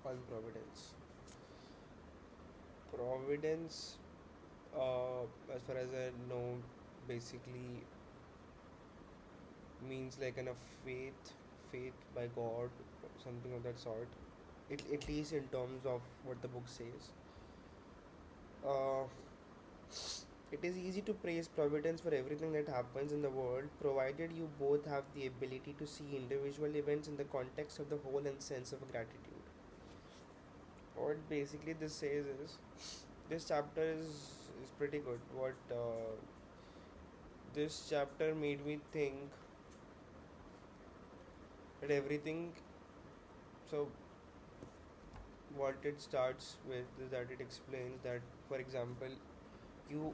on providence. Providence, as far as I know, basically means like a faith by God, something of that sort. At least in terms of what the book says. Uh, it is easy to praise providence for everything that happens in the world, provided you both have the ability to see individual events in the context of the whole and sense of gratitude. What basically this says is, this chapter is pretty good. What this chapter made me think that everything. So what it starts with is that it explains that, for example, you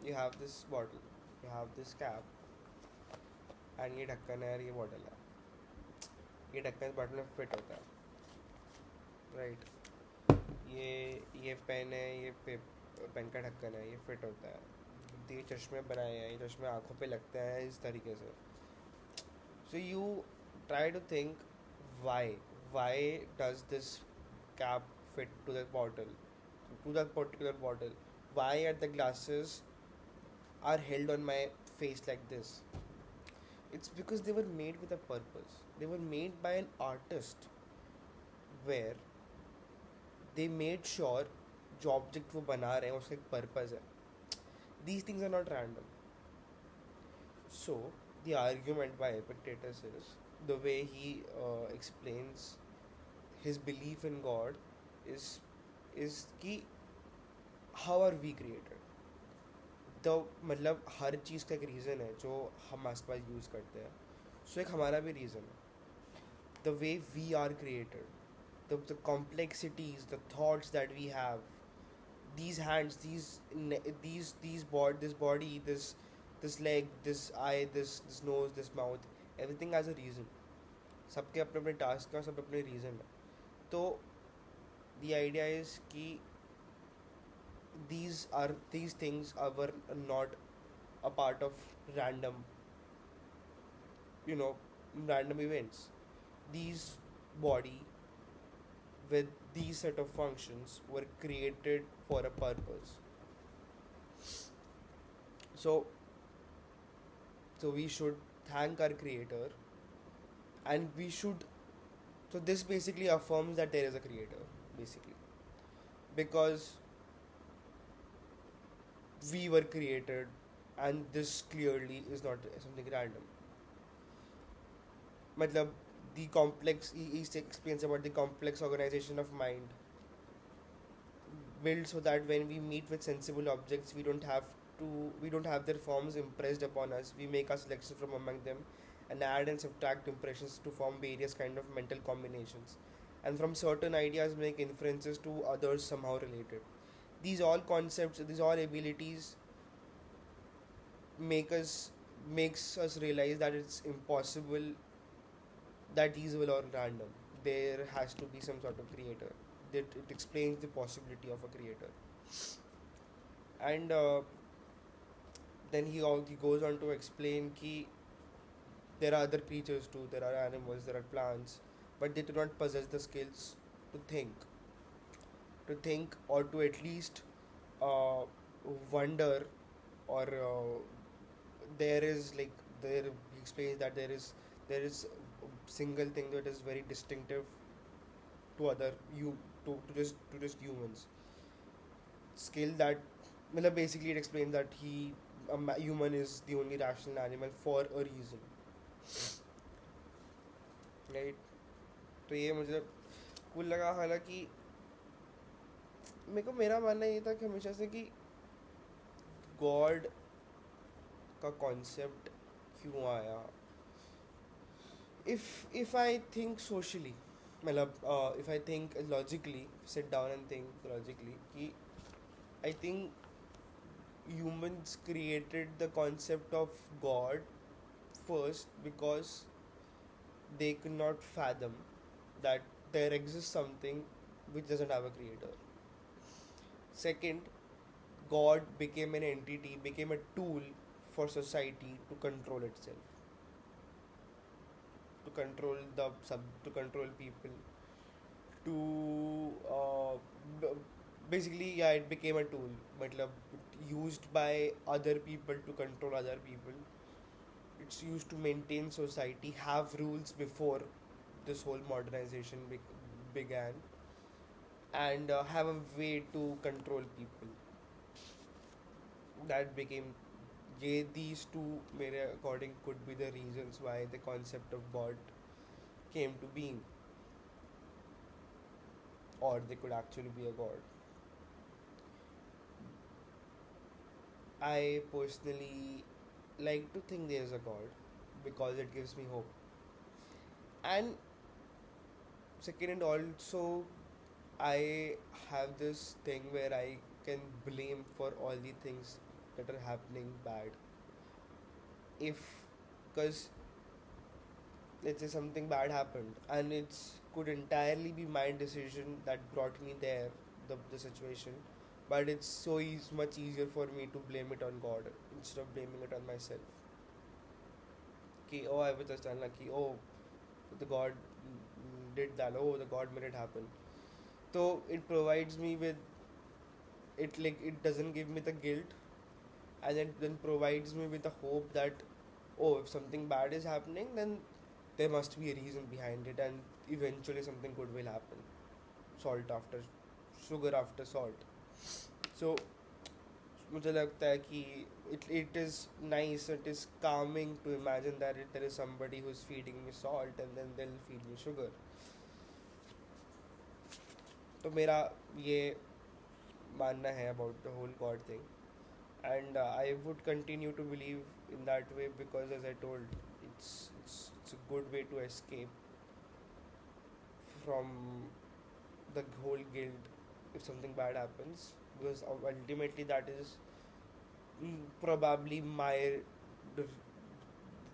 you have this bottle, you have this cap, and ये ढक्कन है और ये bottle है. ये ढक्कन इस bottle में फिट होता है, राइट. ये पेन है, ये पेन का ढक्कन है, ये फिट होता है. तो ये चश्मे बनाए हैं, ये चश्मे आँखों पे लगते हैं इस तरीके से. So you try to think why why does this cap fit to that bottle, to that particular bottle. Why are the glasses are held on my face like this? It's because they were made with a purpose. They were made by an artist where they made sure जो object वो बना रहे हैं उसका एक purpose है. These things are not random. So the argument by Epictetus is, the way he explains his belief in God is कि how are we created. तो मतलब हर चीज़ का एक रीज़न है जो हम आस पास यूज़ करते हैं. सो एक हमारा भी रीज़न है. The way we are created, the complexities, the thoughts that we have, these hands, this body, this leg, this eye, this nose, this mouth, everything has a reason. सबके अपने अपने टास्क का, सब अपने रीज़न है. तो the idea is कि these things were not a part of random, you know, random events. These body with these set of functions were created for a purpose. So we should thank our creator, and we should. So this basically affirms that there is a creator, basically, because we were created, and this clearly is not something random. Matlab, the complex, he explains about the complex organization of mind built so that when we meet with sensible objects, we don't have their forms impressed upon us. We make a selection from among them and add and subtract impressions to form various kind of mental combinations, and from certain ideas make inferences to others somehow related. These all concepts, these all abilities make us makes us realize that it's impossible that these will all random. There has to be some sort of creator. That it explains the possibility of a creator. And then he goes on to explain that there are other creatures too. There are animals, there are plants, but they do not possess the skills to think, or to at least uh, wonder, or there is like there he explains that there is a single thing that is very distinctive to other you to just humans. Skill that, मतलब basically it explains that human is the only rational animal for a reason, right? तो ये मुझे cool लगा. हालांकि मेरा मानना ये था कि हमेशा से कि गॉड का कॉन्सेप्ट क्यों आया. if I think socially, मतलब if I think logically, sit down and think logically, कि I think humans created the concept of God first because they could not fathom that there exists something which doesn't have a creator. Second, God became an entity, became a tool for society to control itself, to control people, to b- basically, yeah, it became a tool, matlab, used by other people to control other people. It's used to maintain society, have rules before this whole modernization began, and have a way to control people. That became, ये these two मेरे according could be the reasons why the concept of God came to being, or they could actually be a god. I personally like to think there is a god because it gives me hope. And second, and also, I have this thing where I can blame for all the things that are happening bad. If, because let's say something bad happened and it's could entirely be my decision that brought me there, the situation, but it's so much easier for me to blame it on God instead of blaming it on myself. Ki, oh, I was just unlucky. Oh, the God did that. Oh, the God made it happen. So it provides me with it, like it doesn't give me the guilt, and it then provides me with the hope that, oh, if something bad is happening, then there must be a reason behind it, and eventually something good will happen. Salt after sugar after salt. So मुझे लगता है कि it is nice, it is calming to imagine that there is somebody who's feeding me salt and then they'll feed me sugar. तो मेरा ये मानना है about the whole God thing, and I would continue to believe in that way because, as I told, it's a good way to escape from the whole guilt if something bad happens, because ultimately that is probably the,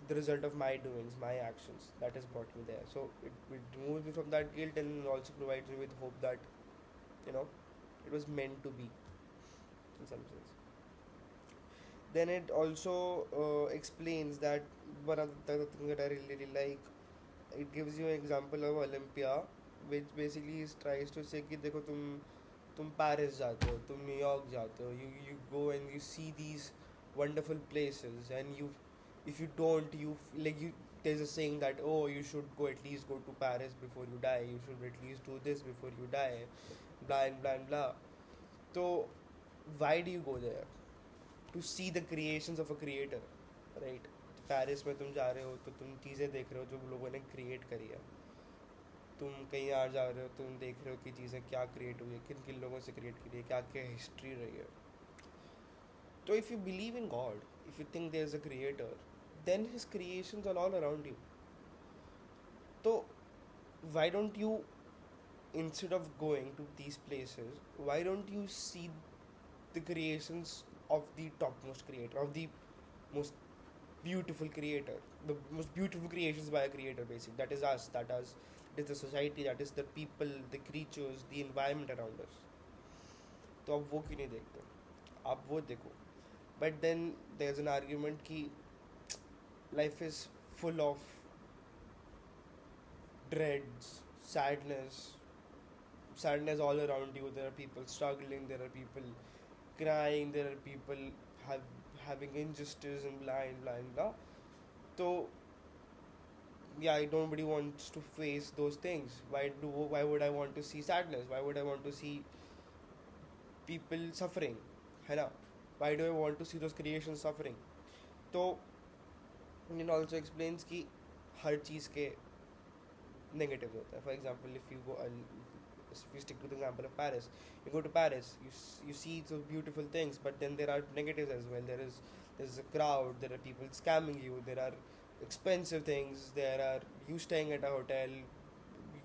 the result of my doings, my actions that has brought me there. So it removes me from that guilt and also provides me with hope that, you know, it was meant to be in some sense. Then it also explains that one of the things that I really like, it gives you an example of Olympia, which basically tries to say कि देखो तुम Paris जाते हो, तुम New York जाते हो, you go and you see these wonderful places, and you, if you don't, like you, there's a saying that, oh, you should go, at least go to Paris before you die, you should at least do this before you die, blah and blah and blah. So why do you go there? To see the creations of a creator, right? Paris में तुम जा रहे हो तो तुम चीज़ें देख रहे हो जो लोगों ने क्रिएट करी है. तुम कहीं और जा रहे हो, तुम देख रहे हो कि चीज़ें क्या क्रिएट हुई है, किन किन लोगों से क्रिएट की है, क्या क्या हिस्ट्री रही है. तो if you believe in God, if you think there is a creator, then his creations are all around you. तो why don't you, instead of going to these places, why don't you see the creations of the topmost creator, of the most beautiful creator, the most beautiful creations by a creator, basically, that is us, that is the society, that is the people, the creatures, the environment around us. तो आप वो क्यों नहीं देखते, आप वो देखो. But then there's an argument कि life is full of dreads, sadness all around you. There are people struggling, there are people crying, there are people having injustice and blah and blah and blah. So yeah, nobody wants to face those things. Why would I want to see sadness? Why would I want to see people suffering? है ना? Why do I want to see those creations suffering? तो it also explains कि हर चीज़ के negatives होता है. For example, if we stick to the example of Paris, you go to Paris, you see those beautiful things, but then there are negatives as well. There's a crowd, there are people scamming you, there are expensive things, there are you staying at a hotel,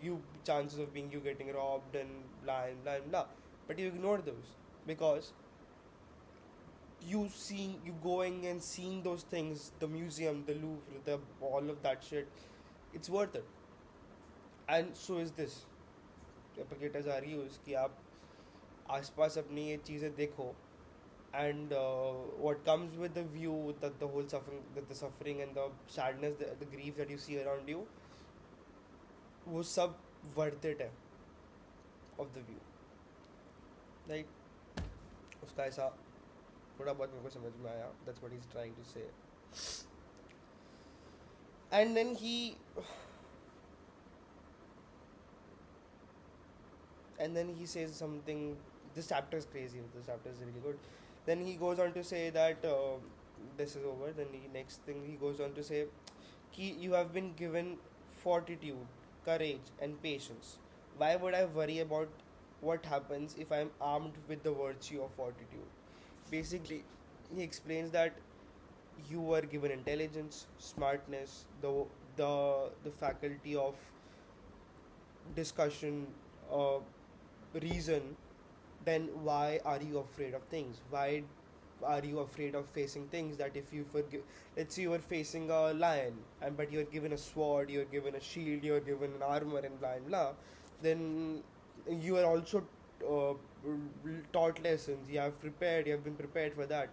you chances of being you getting robbed and blah and blah and blah. But you ignore those because you going and seeing those things, the museum, the Louvre, the all of that shit, it's worth it. And so is this. Epictetus argues कि आप आसपास अपनी ये चीज़ें देखो, and what comes with the view, that the whole suffering and the sadness, the grief that you see around you, वो सब worth it है. of the view. Like उसका ऐसा थोड़ा बहुत मेरे को समझ में आया. That's what he's trying to say. And then he says something. This chapter is crazy. This chapter is really good. Then he goes on to say that this is over. Then the next thing he goes on to say, "Ki you have been given fortitude, courage, and patience. Why would I worry about what happens if I am armed with the virtue of fortitude?" Basically, he explains that you were given intelligence, smartness, the faculty of discussion, uh, reason. Then why are you afraid of things? Why are you afraid of facing things that if you forgive, let's say you are facing a lion, and but you're given a sword, you're given a shield, you're given an armor, and blah and blah, then you are also uh, taught lessons. You have been prepared for that,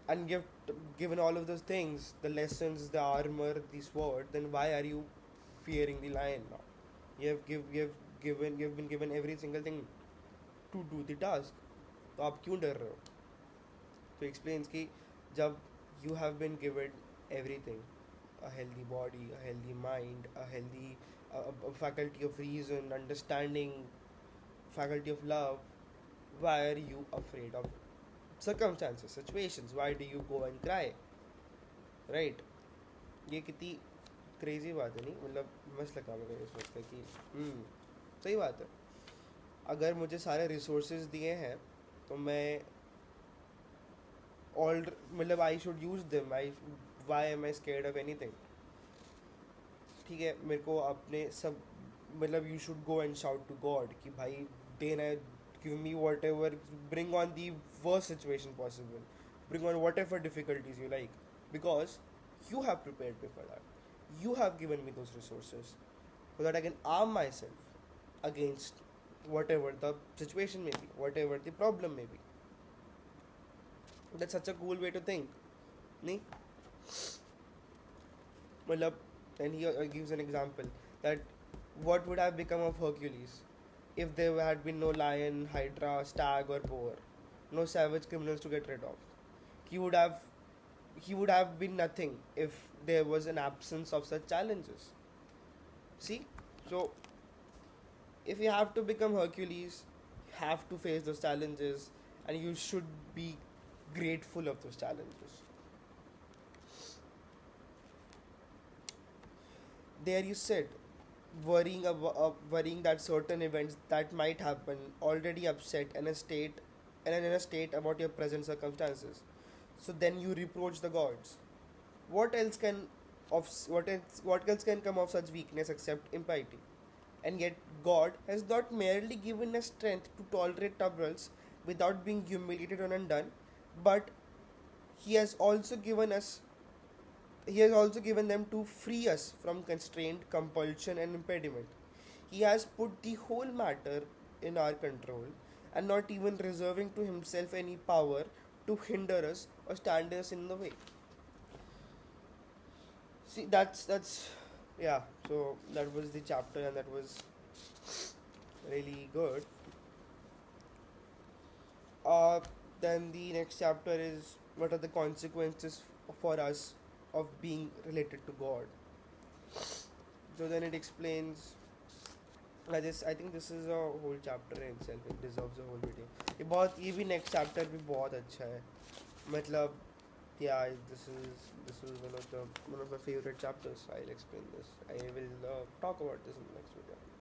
and you've given all of those things, the lessons, the armor, the sword. Then why are you fearing the lion now? You've been given every single thing to do the task. तो आप क्यों डर रहे हो? So he explains कि जब you have been given everything, a healthy body, a healthy mind, a healthy a faculty of reason, understanding, faculty of love, why are you afraid of circumstances, situations? Why do you go and cry? Right? ये कितनी crazy बात है नहीं, मतलब मस्त लगा मेरे इस वक्त कि सही बात है. अगर मुझे सारे रिसोर्सेज दिए हैं तो मैं ऑल मतलब I should use them. I why am I scared of anything? ठीक है, मेरे को अपने सब मतलब you should go and shout to God कि भाई देना, give me whatever, bring on the worst situation possible, bring on whatever difficulties you like, because you have prepared me for that. You have given me those resources so that I can arm myself against whatever the situation may be, whatever the problem may be. That's such a cool way to think. nahi? Matlab, and he gives an example that what would have become of Hercules if there had been no lion, hydra, stag, or boar, no savage criminals to get rid of. He would have been nothing if there was an absence of such challenges. See? So, if you have to become Hercules, you have to face those challenges, and you should be grateful of those challenges. There you sit, worrying that certain events that might happen already upset in a state about your present circumstances. So then you reproach the gods. What else can what else can come of such weakness except impiety? And yet God has not merely given us strength to tolerate troubles without being humiliated or undone, but He has also given us He has also given them to free us from constraint, compulsion, and impediment. He has put the whole matter in our control and not even reserving to Himself any power to hinder us or stand us in the way. See, that's yeah. So that was the chapter, and that was really good. Uh, then the next chapter is what are the consequences for us of being related to God. So then it explains. I think this is a whole chapter in itself. It deserves a whole video. ये भी next chapter भी बहुत अच्छा है. मतलब yeah, this is one of my favorite chapters. I'll explain this. I will talk about this in the next video.